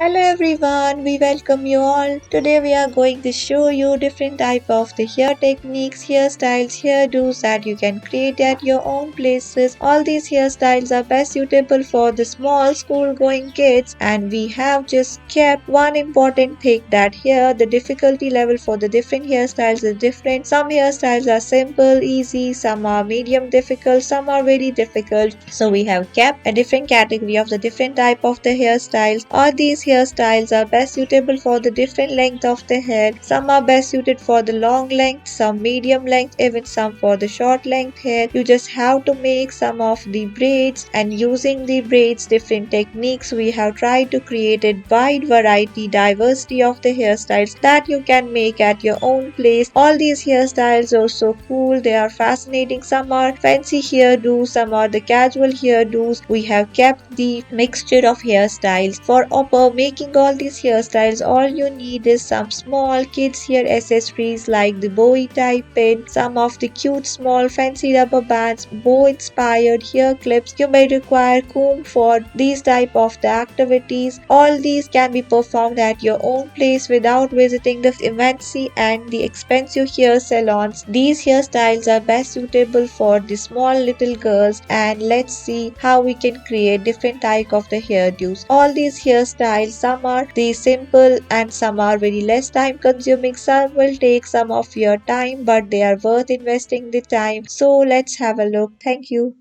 Hello everyone, we welcome you all. Today we are going to show you different type of the hair techniques, hairstyles, hairdos that you can create at your own places. All these hairstyles are best suitable for the small school going kids, and we have just kept one important thing that here the difficulty level for the different hairstyles is different. Some hairstyles are simple, easy, some are medium difficult, some are very difficult. So we have kept a different category of the different type of the hairstyles. All these hairstyles are best suitable for the different length of the hair. Some are best suited for the long length, some medium length, even some for the short length hair. You just have to make some of the braids, and using the braids different techniques we have tried to create a wide variety diversity of the hairstyles that you can make at your own place. All these hairstyles are so cool, they are fascinating. Some are fancy hairdos, some are the casual hairdos. We have kept the mixture of hairstyles. For making all these hairstyles, all you need is some small kids hair accessories like the bowie tie pin, some of the cute small fancy rubber bands, bow inspired hair clips. You may require comb for these type of the activities. All these can be performed at your own place without visiting the fancy and the expensive hair salons. These hairstyles are best suitable for the small little girls, and let's see how we can create different type of the hairdos. All these hairstyles, some are the simple and some are very less time consuming. Some will take some of your time, but they are worth investing the time. So let's have a look. Thank you.